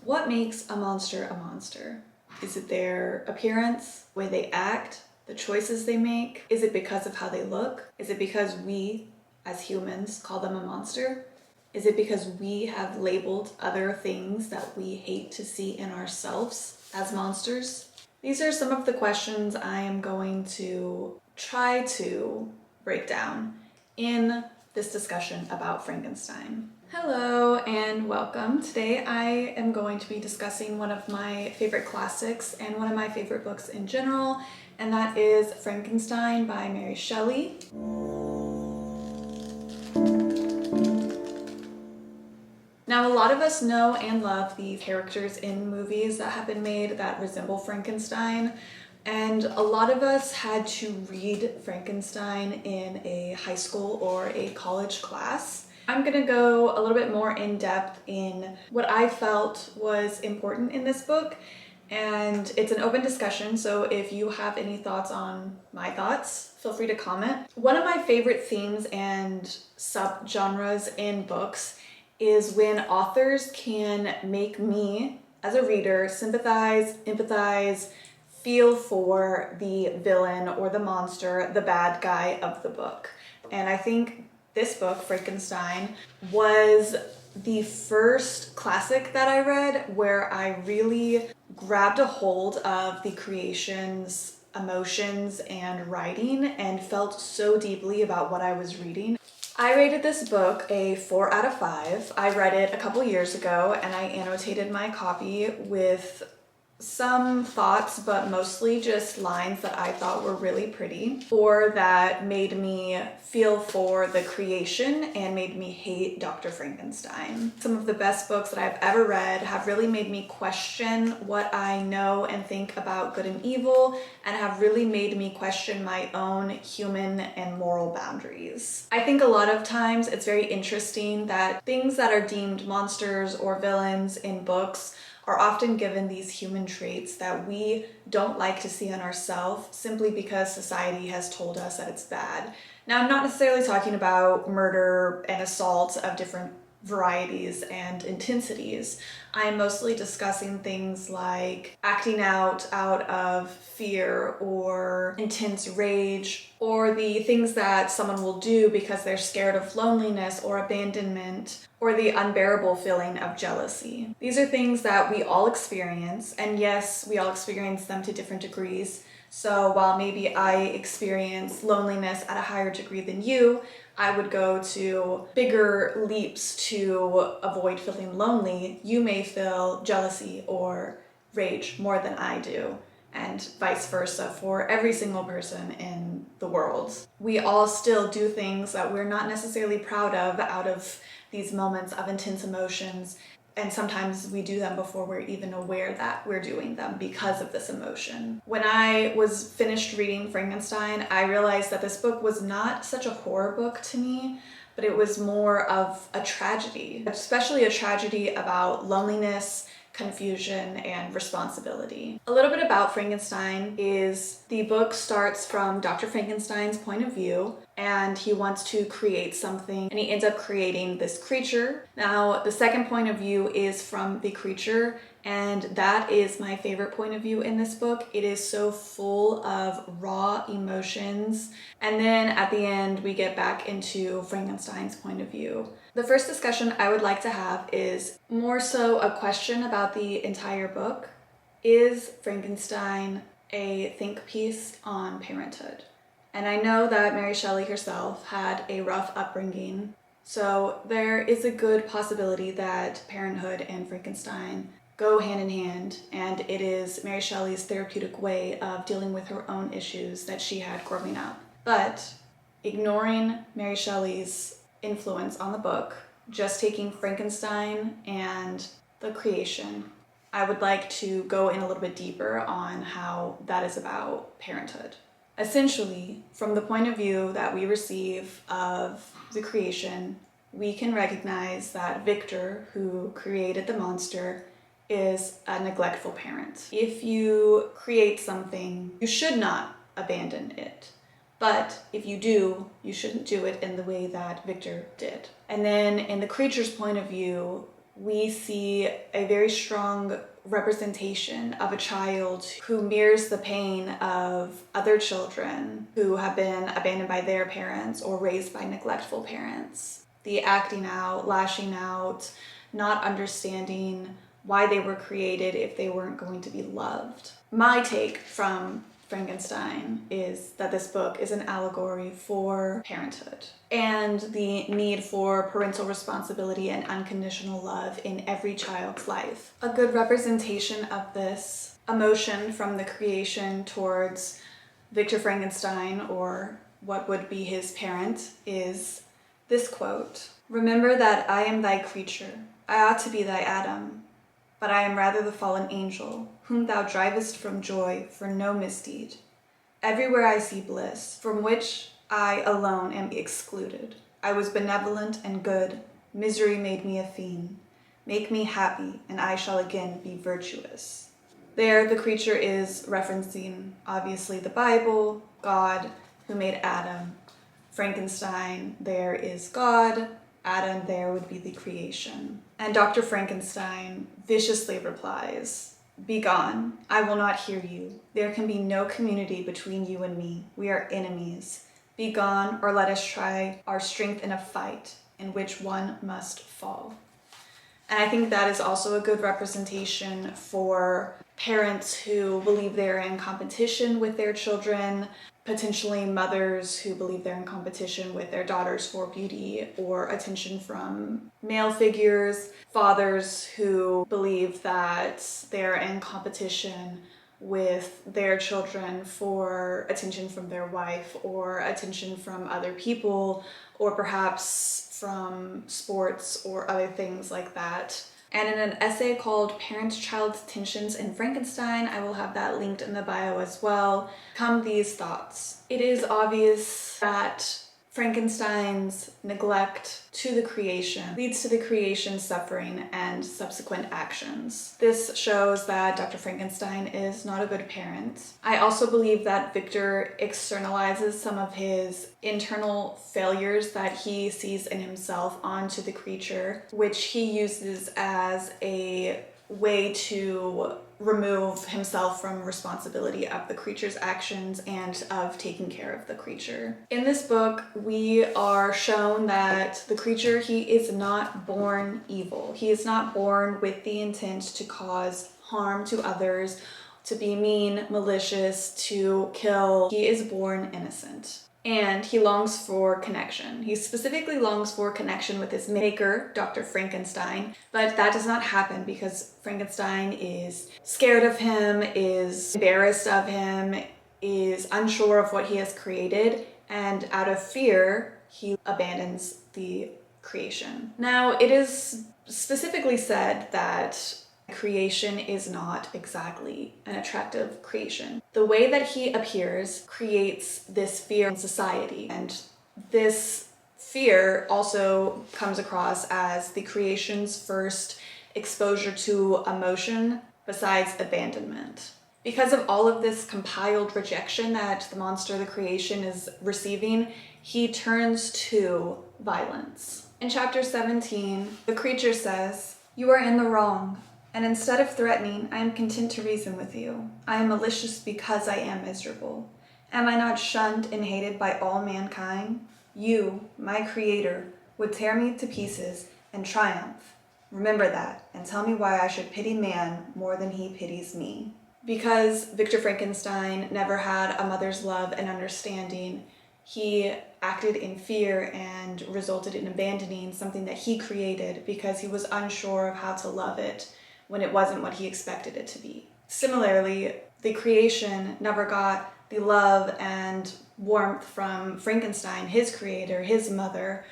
What makes a monster a monster? Is it their appearance, the way they act, the choices they make? Is it because of how they look? Is it because we, as humans, call them a monster? Is it because we have labeled other things that we hate to see in ourselves as monsters? These are some of the questions I am going to try to break down in this discussion about Frankenstein. Hello and welcome. Today I am going to be discussing one of my favorite classics and one of my favorite books in general, and that is Frankenstein by Mary Shelley. Now, a lot of us know and love the characters in movies that have been made that resemble Frankenstein, and a lot of us had to read Frankenstein in a high school or a college class. I'm gonna go a little bit more in depth in what I felt was important in this book, and it's an open discussion, so if you have any thoughts on my thoughts, feel free to comment. One of my favorite themes and subgenres in books is when authors can make me, as a reader, sympathize, empathize, feel for the villain or the monster, the bad guy of the book. And I think this book, Frankenstein, was the first classic that I read where I really grabbed a hold of the creation's emotions and writing and felt so deeply about what I was reading. I rated this book a 4 out of 5. I read it a couple years ago and I annotated my copy with some thoughts, but mostly just lines that I thought were really pretty, or that made me feel for the creation and made me hate Dr. Frankenstein. Some of the best books that I've ever read have really made me question what I know and think about good and evil, and have really made me question my own human and moral boundaries. I think a lot of times it's very interesting that things that are deemed monsters or villains in books are often given these human traits that we don't like to see in ourselves simply because society has told us that it's bad. Now, I'm not necessarily talking about murder and assault of different varieties and intensities. I am mostly discussing things like acting out of fear or intense rage, or the things that someone will do because they're scared of loneliness or abandonment, or the unbearable feeling of jealousy. These are things that we all experience, and yes, we all experience them to different degrees. So while maybe I experience loneliness at a higher degree than you, I would go to bigger leaps to avoid feeling lonely. You may feel jealousy or rage more than I do, and vice versa for every single person in the world. We all still do things that we're not necessarily proud of out of these moments of intense emotions, and sometimes we do them before we're even aware that we're doing them because of this emotion. When I was finished reading Frankenstein, I realized that this book was not such a horror book to me, but it was more of a tragedy, especially a tragedy about loneliness, confusion, and responsibility. A little bit about Frankenstein is the book starts from Dr. Frankenstein's point of view, and he wants to create something, and he ends up creating this creature. Now, the second point of view is from the creature, and that is my favorite point of view in this book. It is so full of raw emotions, and then at the end we get back into Frankenstein's point of view. The first discussion I would like to have is more so a question about the entire book. Is Frankenstein a think piece on parenthood? And I know that Mary Shelley herself had a rough upbringing, so there is a good possibility that parenthood and Frankenstein go hand in hand, and it is Mary Shelley's therapeutic way of dealing with her own issues that she had growing up. But ignoring Mary Shelley's influence on the book, just taking Frankenstein and the creation, I would like to go in a little bit deeper on how that is about parenthood. Essentially, from the point of view that we receive of the creation, we can recognize that Victor, who created the monster, is a neglectful parent. If you create something, you should not abandon it. But if you do, you shouldn't do it in the way that Victor did. And then in the creature's point of view, we see a very strong representation of a child who mirrors the pain of other children who have been abandoned by their parents or raised by neglectful parents. The acting out, lashing out, not understanding why they were created if they weren't going to be loved. My take from Frankenstein is that this book is an allegory for parenthood and the need for parental responsibility and unconditional love in every child's life. A good representation of this emotion from the creation towards Victor Frankenstein, or what would be his parent, is this quote: "Remember that I am thy creature. I ought to be thy Adam, but I am rather the fallen angel, whom thou drivest from joy for no misdeed. Everywhere I see bliss, from which I alone am excluded. I was benevolent and good, misery made me a fiend. Make me happy, and I shall again be virtuous." There, the creature is referencing, obviously, the Bible, God, who made Adam. Frankenstein, there is God. Adam, there would be the creation. And Dr. Frankenstein viciously replies, "Begone, I will not hear you. There can be no community between you and me. We are enemies. Begone, or let us try our strength in a fight in which one must fall." And I think that is also a good representation for parents who believe they're in competition with their children, potentially mothers who believe they're in competition with their daughters for beauty or attention from male figures, fathers who believe that they're in competition with their children for attention from their wife or attention from other people, or perhaps from sports or other things like that. And in an essay called Parent-Child Tensions in Frankenstein, I will have that linked in the bio as well, come these thoughts. It is obvious that Frankenstein's neglect to the creation leads to the creation's suffering and subsequent actions. This shows that Dr. Frankenstein is not a good parent. I also believe that Victor externalizes some of his internal failures that he sees in himself onto the creature, which he uses as a way to remove himself from responsibility of the creature's actions and of taking care of the creature. In this book, we are shown that the creature, he is not born evil. He is not born with the intent to cause harm to others, to be mean, malicious, to kill. He is born innocent. And he longs for connection. He specifically longs for connection with his maker, Dr. Frankenstein, but that does not happen because Frankenstein is scared of him, is embarrassed of him, is unsure of what he has created, and out of fear, he abandons the creation. Now, it is specifically said that creation is not exactly an attractive creation. The way that he appears creates this fear in society, and this fear also comes across as the creation's first exposure to emotion besides abandonment. Because of all of this compiled rejection that the monster, the creation, is receiving, he turns to violence. In chapter 17, the creature says, "You are in the wrong. And instead of threatening, I am content to reason with you. I am malicious because I am miserable. Am I not shunned and hated by all mankind? You, my creator, would tear me to pieces and triumph. Remember that, and tell me why I should pity man more than he pities me." Because Victor Frankenstein never had a mother's love and understanding, he acted in fear and resulted in abandoning something that he created because he was unsure of how to love it when it wasn't what he expected it to be. Similarly, the creation never got the love and warmth from Frankenstein, his creator, his mother,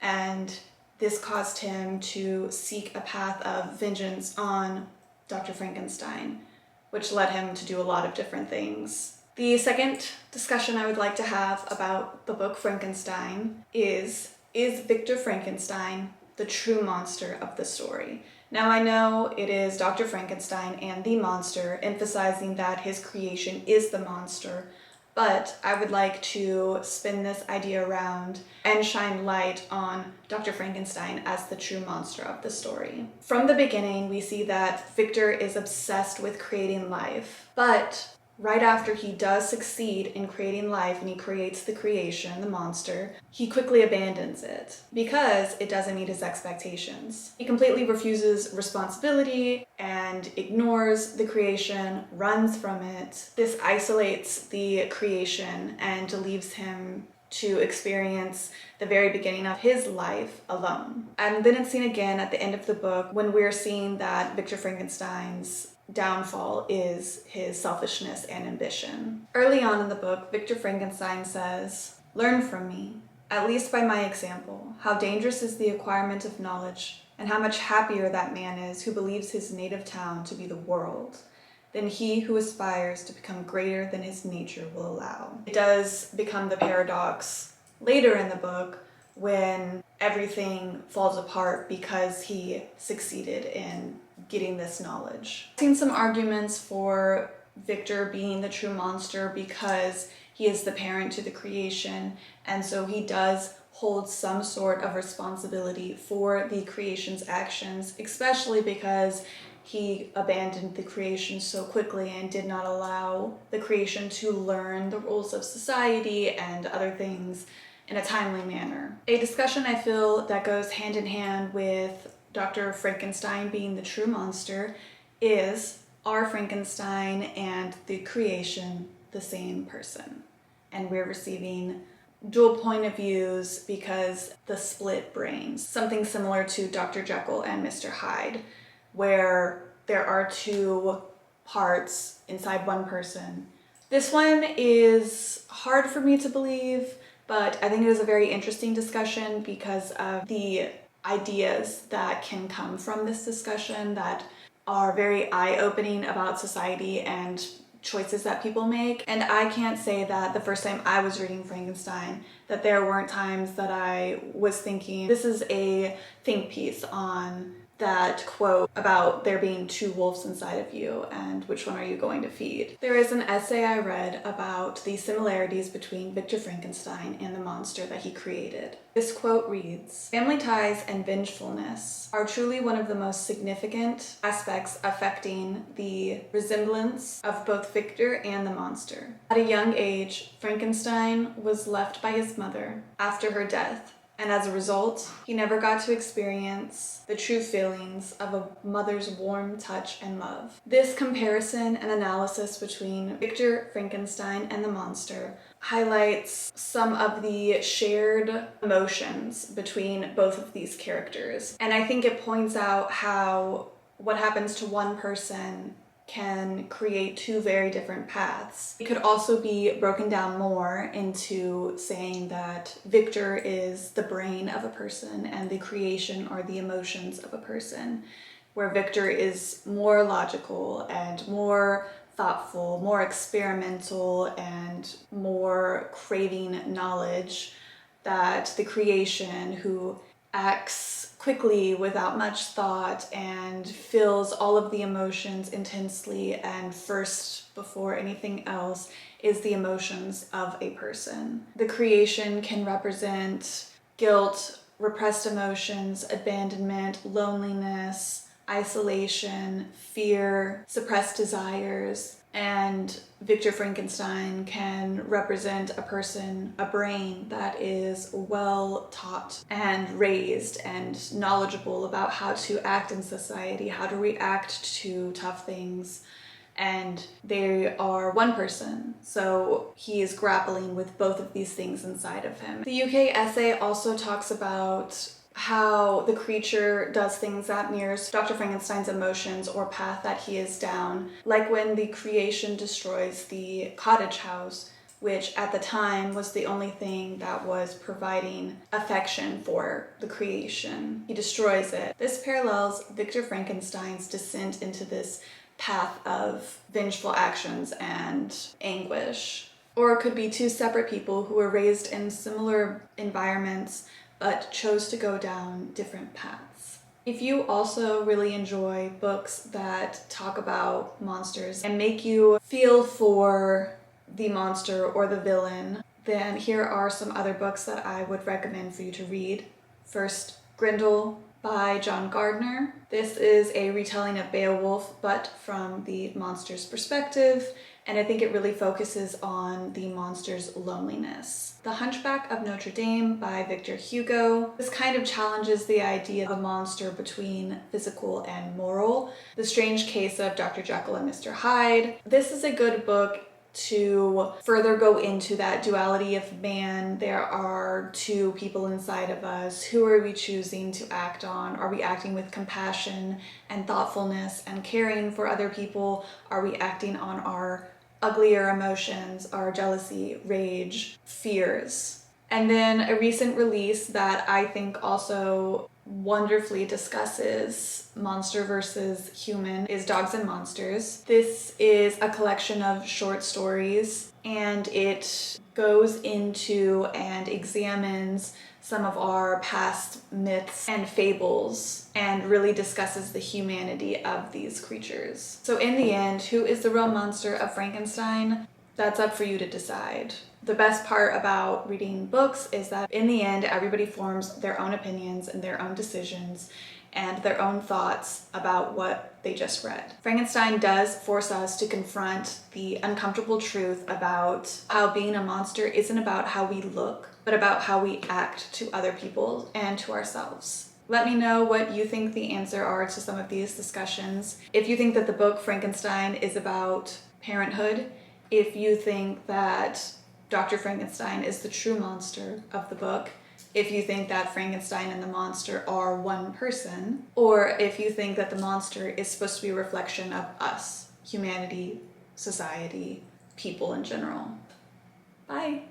and this caused him to seek a path of vengeance on Dr. Frankenstein, which led him to do a lot of different things. The second discussion I would like to have about the book Frankenstein is Victor Frankenstein the true monster of the story? Now, I know it is Dr. Frankenstein and the monster, emphasizing that his creation is the monster, But I would like to spin this idea around and shine light on Dr. Frankenstein as the true monster of the story. From the beginning, we see that Victor is obsessed with creating life, but right after he does succeed in creating life and he creates the creation, the monster, he quickly abandons it because it doesn't meet his expectations. He completely refuses responsibility and ignores the creation, runs from it. This isolates the creation and leaves him to experience the very beginning of his life alone. And then it's seen again at the end of the book when we're seeing that Victor Frankenstein's downfall is his selfishness and ambition. Early on in the book, Victor Frankenstein says, "Learn from me, at least by my example, how dangerous is the acquirement of knowledge, and how much happier that man is who believes his native town to be the world, than he who aspires to become greater than his nature will allow." It does become the paradox later in the book when everything falls apart because he succeeded in getting this knowledge. I've seen some arguments for Victor being the true monster because he is the parent to the creation, and so he does hold some sort of responsibility for the creation's actions, especially because he abandoned the creation so quickly and did not allow the creation to learn the rules of society and other things in a timely manner. A discussion I feel that goes hand in hand with Dr. Frankenstein being the true monster is, are Frankenstein and the creation the same person? And we're receiving dual point of views because the split brains. Something similar to Dr. Jekyll and Mr. Hyde, where there are two parts inside one person. This one is hard for me to believe, but I think it is a very interesting discussion because of the ideas that can come from this discussion that are very eye-opening about society and choices that people make. And I can't say that the first time I was reading Frankenstein that there weren't times that I was thinking, this is a think piece on that quote about there being two wolves inside of you and which one are you going to feed. There is an essay I read about the similarities between Victor Frankenstein and the monster that he created. This quote reads, "Family ties and vengefulness are truly one of the most significant aspects affecting the resemblance of both Victor and the monster. At a young age, Frankenstein was left by his mother after her death, and as a result, he never got to experience the true feelings of a mother's warm touch and love." This comparison and analysis between Victor Frankenstein and the monster highlights some of the shared emotions between both of these characters. And I think it points out how what happens to one person can create two very different paths. It could also be broken down more into saying that Victor is the brain of a person and the creation are the emotions of a person, where Victor is more logical and more thoughtful, more experimental, and more craving knowledge, that the creation who acts quickly without much thought and feels all of the emotions intensely and first before anything else is the emotions of a person. The creation can represent guilt, repressed emotions, abandonment, loneliness, isolation, fear, suppressed desires, and Victor Frankenstein can represent a person, a brain that is well taught and raised and knowledgeable about how to act in society, how to react to tough things, and they are one person, so he is grappling with both of these things inside of him. The UK essay also talks about how the creature does things that mirrors Dr. Frankenstein's emotions or path that he is down, like when the creation destroys the cottage house, which at the time was the only thing that was providing affection for the creation. He destroys it. This parallels Victor Frankenstein's descent into this path of vengeful actions and anguish. Or it could be two separate people who were raised in similar environments but chose to go down different paths. If you also really enjoy books that talk about monsters and make you feel for the monster or the villain, then here are some other books that I would recommend for you to read. First, Grendel by John Gardner. This is a retelling of Beowulf, but from the monster's perspective, and I think it really focuses on the monster's loneliness. The Hunchback of Notre-Dame by Victor Hugo. This kind of challenges the idea of a monster between physical and moral. The Strange Case of Dr. Jekyll and Mr. Hyde. This is a good book to further go into that duality of man. There are two people inside of us. Who are we choosing to act on? Are we acting with compassion and thoughtfulness and caring for other people? Are we acting on our uglier emotions, our jealousy, rage, fears? And then a recent release that I think also wonderfully discusses monster versus human is Dogs and Monsters. This is a collection of short stories, and it goes into and examines some of our past myths and fables and really discusses the humanity of these creatures. So in the end, who is the real monster of Frankenstein? That's up for you to decide. The best part about reading books is that in the end, everybody forms their own opinions and their own decisions and their own thoughts about what they just read. Frankenstein does force us to confront the uncomfortable truth about how being a monster isn't about how we look, but about how we act to other people and to ourselves. Let me know what you think the answer are to some of these discussions. If you think that the book Frankenstein is about parenthood, if you think that Dr. Frankenstein is the true monster of the book, if you think that Frankenstein and the monster are one person, or if you think that the monster is supposed to be a reflection of us, humanity, society, people in general. Bye.